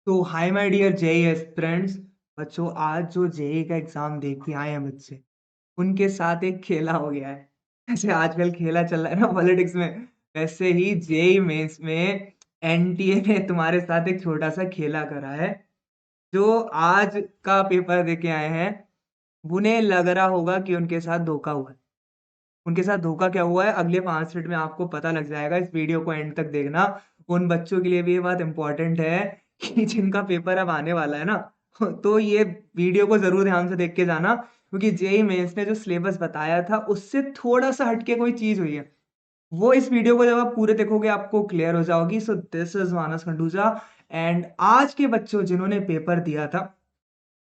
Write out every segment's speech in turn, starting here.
तो hi my dear JEE aspirants. बच्चों, आज जो जेई का एग्जाम दे के आए हैं बच्चे, उनके साथ एक खेला हो गया है। ऐसे आजकल खेला चल रहा है ना पॉलिटिक्स में, वैसे ही जेई मेंस में एनटीए ने तुम्हारे साथ एक छोटा सा खेला करा है। जो आज का पेपर दे के आए हैं, उन्हें लग रहा होगा कि उनके साथ धोखा हुआ है। उनके साथ धोखा क्या हुआ है अगले 5 मिनट में आपको पता लग जाएगा। इस वीडियो को एंड तक देखना। उन बच्चों के लिए भी ये बात इंपॉर्टेंट है कि जिनका पेपर अब आने वाला है ना, तो ये वीडियो को जरूर ध्यान से देख के जाना, क्योंकि जेई मेंस ने जो सिलेबस बताया था उससे थोड़ा सा हटके कोई चीज हुई है। वो इस वीडियो को जब आप पूरे देखोगे आपको क्लियर हो जाओगी। So this is Manas Khanduja. And आज के बच्चों जिन्होंने पेपर दिया था,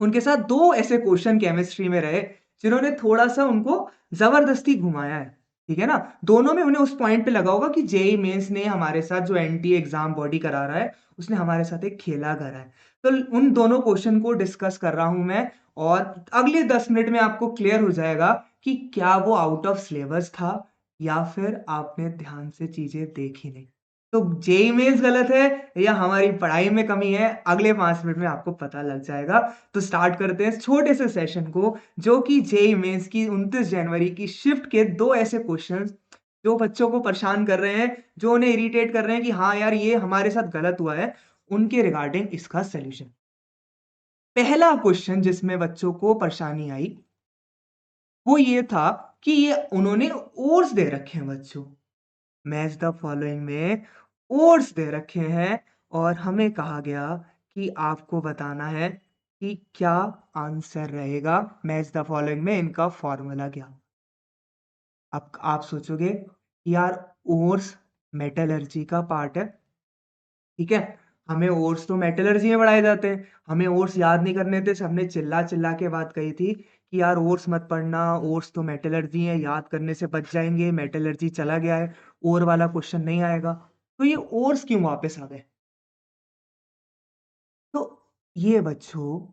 उनके साथ दो ऐसे क्वेश्चन केमिस्ट्री में रहे जिन्होंने थोड़ा सा उनको जबरदस्ती घुमाया है। ठीक है ना। दोनों में उन्हें उस पॉइंट पे लगा होगा कि जेई मेंस ने हमारे साथ, जो एनटी एग्जाम बॉडी करा रहा है, उसने हमारे साथ एक खेला करा है। तो उन दोनों क्वेश्चन को डिस्कस कर रहा हूं मैं, और अगले 10 मिनट में आपको क्लियर हो जाएगा कि क्या वो आउट ऑफ सिलेबस था या फिर आपने ध्यान से चीजें देखी नहीं। तो जेई मेंस गलत है या हमारी पढ़ाई में कमी है, अगले 5 मिनट में आपको पता लग जाएगा। तो स्टार्ट करते हैं इस छोटे से सेशन को, जो कि जेई मेंस की 29 जनवरी की शिफ्ट के दो ऐसे क्वेश्चंस जो बच्चों को परेशान कर रहे हैं, जो उन्हें इरिटेट कर रहे हैं कि हाँ यार ये हमारे साथ गलत हुआ है, उनके रिगार्डिंग इसका सोल्यूशन। पहला क्वेश्चन जिसमें बच्चों को परेशानी आई वो ये था कि ये उन्होंने ओर्स दे रखे हैं बच्चों। मैच द फॉलोइंग में ओड्स दे रखे हैं, और हमें कहा गया कि आपको बताना है कि क्या आंसर रहेगा। मैच द फॉलोइंग में इनका फॉर्मूला क्या। अब आप सोचोगे कि यार ओर्स मेटलर्जी का पार्ट है। ठीक है। हमें ओर्स तो मेटलर्जी में पढ़ाए जाते हैं, हमें ओर्स याद नहीं करने थे। सबने चिल्ला चिल्ला के बात कही थी कि यार ओर्स मत पढ़ना, ओर्स तो मेटलर्जी है, याद करने से बच जाएंगे, मेटलर्जी चला गया है, ओर वाला क्वेश्चन नहीं आएगा। तो ये ओर्स क्यों वापस आ गए। तो ये बच्चों,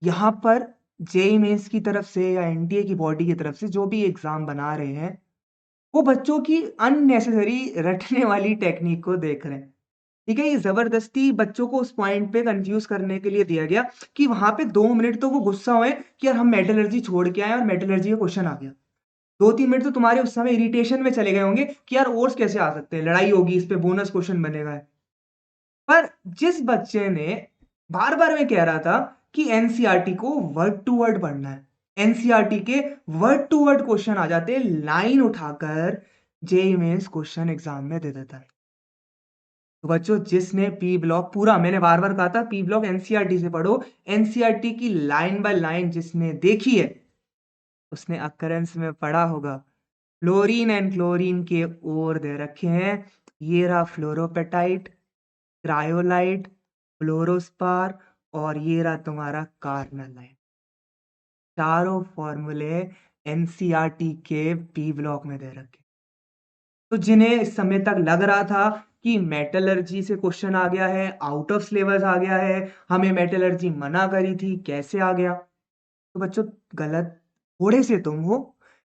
यहाँ पर जेई मेंस की तरफ से या एनटीए की बॉडी की तरफ से जो भी एग्जाम बना रहे हैं, वो बच्चों की अननेसेसरी रटने वाली टेक्निक को देख रहे हैं। ठीक है। ये जबरदस्ती बच्चों को उस पॉइंट पे कंफ्यूज करने के लिए दिया गया कि वहां पे 2 मिनट तो वो गुस्सा हुए कि यार हम मेटलर्जी छोड़ के आए और मेटलर्जी का क्वेश्चन आ गया। 2-3 मिनट तो तुम्हारे उस समय इरिटेशन में चले गए होंगे कि यार ओर्स कैसे आ सकते हैं, लड़ाई होगी, इस पे बोनस क्वेश्चन बनेगा। पर जिस बच्चे ने बार बार में कह रहा था कि एनसीईआरटी को वर्ड टू वर्ड पढ़ना है, एनसीईआरटी के वर्ड टू वर्ड क्वेश्चन आ जाते हैं, लाइन उठाकर जेईई मेंस क्वेश्चन एग्जाम में दे देता है। तो बच्चों, जिसने पी ब्लॉक पूरा, मैंने बार बार कहा था पी ब्लॉक एनसीईआरटी से पढ़ो, एनसीईआरटी की लाइन बाय लाइन जिसने देखी है उसने अकरेंस में पढ़ा होगा। फ्लोरीन एंड क्लोरीन के ओर दे रखे हैं। ये रहा फ्लोरोपेटाइट, क्रायोलाइट, फ्लोरोस्पार, और ये रहा तुम्हारा कार्नालाइट। चारों फॉर्मूले एनसीईआरटी के पी ब्लॉक में दे रखे। तो जिन्हें इस समय तक लग रहा था कि मेटलर्जी से क्वेश्चन आ गया है, आउट ऑफ सिलेबस आ गया है, हमें मेटलर्जी मना करी थी, कैसे आ गया, तो बच्चों गलत थोड़े से तुम हो,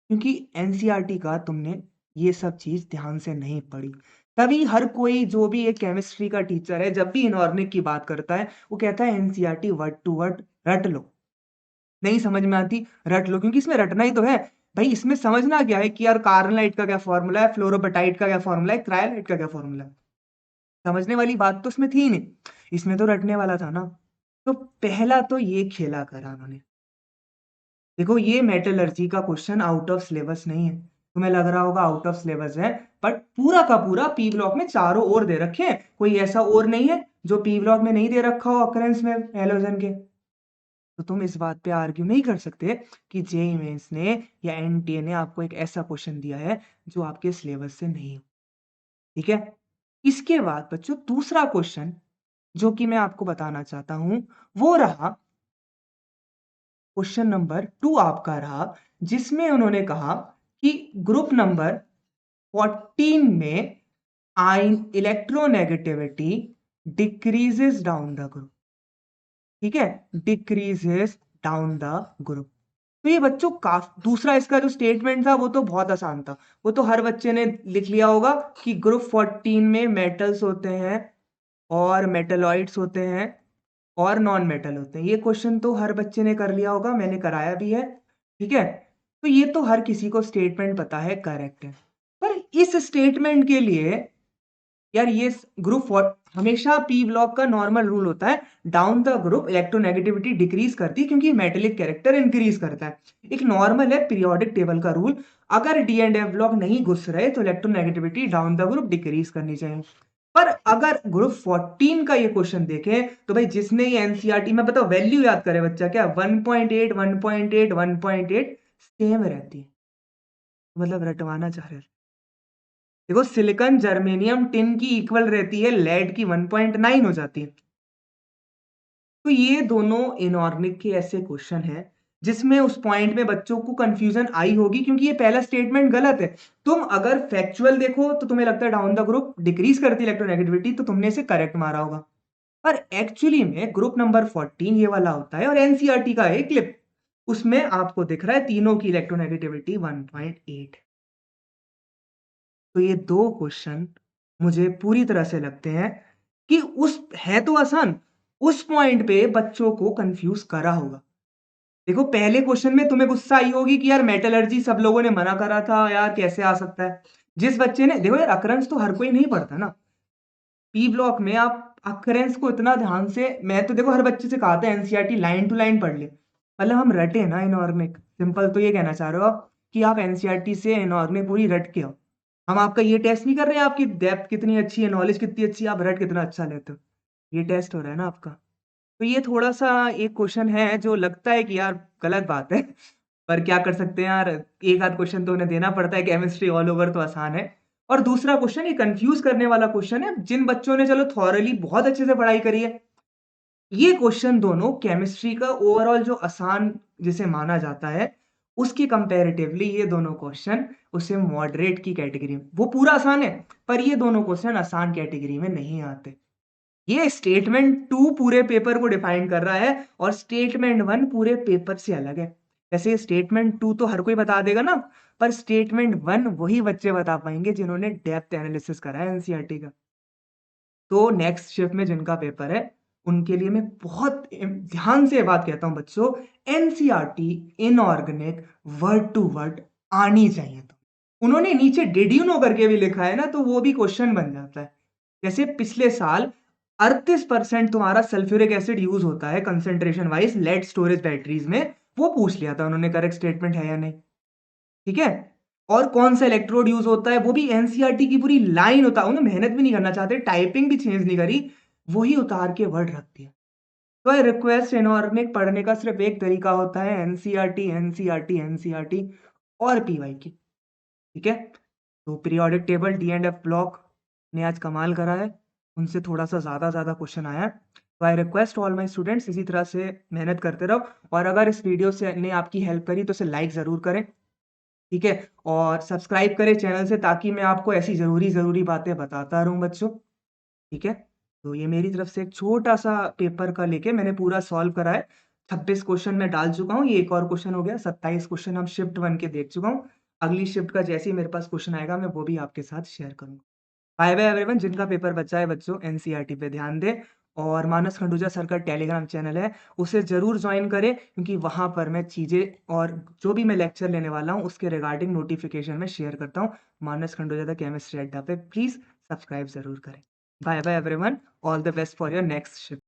क्योंकि एनसीईआरटी का तुमने ये सब चीज ध्यान से नहीं पढ़ी। तभी हर कोई, जो भी एक केमिस्ट्री का टीचर है, जब भी इनऑर्गेनिक की बात करता है वो कहता है एनसीईआरटी वर्ड टू वर्ड रट लो। नहीं समझ में आती, रट लो, क्योंकि इसमें रटना ही तो है। भाई इसमें समझना क्या है कि यार कार्बोनाइट का क्या फॉर्मूला है, फ्लोरोपेटाइट का क्या फॉर्मूला है, क्रायोलाइट का क्या फॉर्मूला है। समझने वाली बात तो इसमें थी ही नहीं, इसमें तो रटने वाला था ना। तो पहला तो ये खेला करा उन्होंने। देखो, ये मेटलर्जी का क्वेश्चन आउट ऑफ सिलेबस नहीं है। तुम्हें लग रहा होगा आउट ऑफ सिलेबस है, बट पूरा का पूरा पी ब्लॉक में चारों ओर दे रखे हैं। कोई ऐसा ओर नहीं है जो पी ब्लॉक में नहीं दे रखा हो अकरेंस में हेलोजन के। तो तुम इस बात पे आर्ग्यू नहीं कर सकते कि जेईई मेंस ने या एनटीए ने आपको एक ऐसा क्वेश्चन दिया है जो आपके सिलेबस से नहीं हो। ठीक है। इसके बाद बच्चों, दूसरा क्वेश्चन जो कि मैं आपको बताना चाहता हूं वो रहा क्वेश्चन नंबर 2 आपका रहा, जिसमें उन्होंने कहा कि ग्रुप नंबर 14 में ion electronegativity decreases down the group. ठीक है। Decreases down the group. तो ये बच्चों का दूसरा इसका जो स्टेटमेंट था वो तो बहुत आसान था, वो तो हर बच्चे ने लिख लिया होगा कि ग्रुप 14 में मेटल्स होते हैं और मेटलॉइड्स होते हैं और नॉन मेटल होते हैं। ये क्वेश्चन तो हर बच्चे ने कर लिया होगा, मैंने कराया भी है, ठीक है? तो ये तो हर किसी को स्टेटमेंट पता है, करेक्ट है। पर इस स्टेटमेंट के लिए यार ये ग्रुप हमेशा पी ब्लॉक का नॉर्मल रूल होता है, down the group electronegativity decrease करती है क्योंकि मेटेलिक कैरेक्टर इंक्रीज करता है। एक नॉर्मल है पीरियोडिक टेबल का रूल, अगर डी एंड एफ ब्लॉक नहीं घुस रहे तो electronegativity down the group decrease करनी चाहिए। पर अगर ग्रुप 14 का ये क्वेश्चन देखें तो भाई जिसने ये एनसीईआरटी में बताओ वैल्यू याद करे बच्चा, क्या 1.8 1.8 1.8 सेम रहती है, मतलब रटवाना चाह रहे हैं। देखो सिलिकॉन जर्मेनियम टिन की इक्वल रहती है, लेड की 1.9 हो जाती है। तो ये दोनों इनऑर्गेनिक के ऐसे क्वेश्चन हैं जिसमें उस पॉइंट में बच्चों को कंफ्यूजन आई होगी क्योंकि ये पहला स्टेटमेंट गलत है। तुम अगर फैक्चुअल देखो तो तुम्हें लगता है डाउन द ग्रुप डिक्रीज करती है इलेक्ट्रोनेगेटिविटी, तो तुमने इसे करेक्ट मारा होगा। पर एक्चुअली में ग्रुप नंबर 14 ये वाला होता है और एनसीईआरटी का है क्लिप, उसमें आपको दिख रहा है तीनों की इलेक्ट्रोनेगेटिविटी 1.8। तो ये दो क्वेश्चन मुझे पूरी तरह से लगते हैं कि उस है तो आसान, उस पॉइंट पे बच्चों को कंफ्यूज करा होगा। देखो पहले क्वेश्चन में तुम्हें गुस्सा आई होगी कि यार मेटलर्जी सब लोगों ने मना करा था, यार कैसे आ सकता है। जिस बच्चे ने देखो यार अकरेंस तो हर कोई नहीं पढ़ता ना, पी ब्लॉक में आप अकरेंस को इतना ध्यान से, मैं तो देखो हर बच्चे से कहा था एनसीईआरटी लाइन टू लाइन पढ़ ले, मतलब हम रटे ना इनऑर्गेनिक। सिंपल तो ये कहना चाह रहे हो आप कि आप एनसीईआरटी से इनऑर्गेनिक पूरी रट के आओ। हम आपका ये टेस्ट नहीं कर रहे हैं आपकी डेप्थ कितनी अच्छी है, नॉलेज कितनी अच्छी है, आप रट कितना अच्छा लेते हो। ये टेस्ट हो रहा है ना आपका। तो ये थोड़ा-सा एक क्वेश्चन है जो लगता है कि यार गलत बात है, पर क्या कर सकते हैं यार, एक आध क्वेश्चन तो उन्हें देना पड़ता है, केमिस्ट्री ऑल ओवर तो आसान है। और दूसरा क्वेश्चन ये कन्फ्यूज़ करने वाला क्वेश्चन है, जिन बच्चों ने चलो थॉरली बहुत अच्छे से पढ़ाई करी है, ये क्वेश्चन दोनों केमिस्ट्री का ओवरऑल जो आसान जिसे माना जाता है, उसकी कंपैरेटिवली ये दोनों क्वेश्चन उसे मॉडरेट की कैटेगरी में, वो पूरा आसान है, पर ये दोनों क्वेश्चन आसान कैटेगरी में नहीं आते। ये स्टेटमेंट 2 पूरे पेपर को डिफाइन कर रहा है और स्टेटमेंट 1 पूरे पेपर से अलग है। वैसे स्टेटमेंट 2 तो हर कोई बता देगा ना, पर स्टेटमेंट 1 वही बच्चे बता पाएँगे जिन्होंने डेप्थ एनालिसिस करा है एनसीईआरटी का। तो नेक्स्ट शिफ्ट में जिनका पेपर है, उनके लिए मैं बहुत ध्यान से ये बात कहता हूँ बच्चों, NCERT inorganic word to word आनी चाहिए। तो उन्होंने नीचे डिड यू नो करके भी लिखा है ना, तो वो भी क्वेश्चन बन जाता है। जैसे पिछले साल 38% तुम्हारा सल्फ्यूरिक एसिड यूज होता है concentration wise lead storage batteries में, वो पूछ लिया था उन्होंने, करेक्ट स्टेटमेंट है या नहीं, ठीक है? और कौन सा इलेक्ट्रोड यूज होता है, वो भी एनसीईआरटी की पूरी लाइन होता है, उन्हें मेहनत भी नहीं करना चाहते, टाइपिंग भी चेंज नहीं करी, वही उतार के वर्ड रख दिया। तो आई रिक्वेस्ट इनऑर्गेनिक पढ़ने का सिर्फ एक तरीका होता है, एनसीईआरटी एनसीईआरटी एनसीईआरटी और पीवाई की, ठीक है? तो periodic table D and F block ने आज कमाल करा है, उनसे थोड़ा सा ज़्यादा क्वेश्चन आया है। तो I request all my students इसी तरह से मेहनत करते रहो, और अगर इस वीडियो से ने आपकी हेल्प करी तो इसे लाइक ज़रूर करें, ठीक है? और सब्सक्राइब करें चैनल से ताकि मैं आपको ऐसी ज़रूरी बातें बताता रहूँ बच्चों, ठीक है? तो ये मेरी तरफ से एक छोटा-सा पेपर का लेके मैंने पूरा सॉल्व करा है। 26 क्वेश्चन मैं डाल चुका हूँ, ये एक और क्वेश्चन हो गया, 27 क्वेश्चन हम शिफ्ट 1 के देख चुका हूँ। अगली शिफ्ट का जैसे ही मेरे पास क्वेश्चन आएगा मैं वो भी आपके साथ शेयर करूँगा। बाय बाय एवरीवन, जिनका पेपर बचा है बच्चों एनसीईआरटी पे ध्यान दें, और मानस खंडूजा सर का टेलीग्राम चैनल है, उसे ज़रूर जॉइन करें क्योंकि वहाँ पर मैं चीज़ें और जो भी मैं लेक्चर लेने वाला हूँ उसके रिगार्डिंग नोटिफिकेशन में शेयर करता हूँ। मानस खंडूजा द केमिस्ट्री अड्डा पे प्लीज़ सब्सक्राइब ज़रूर करें। Bye bye everyone, all the best for your next shift.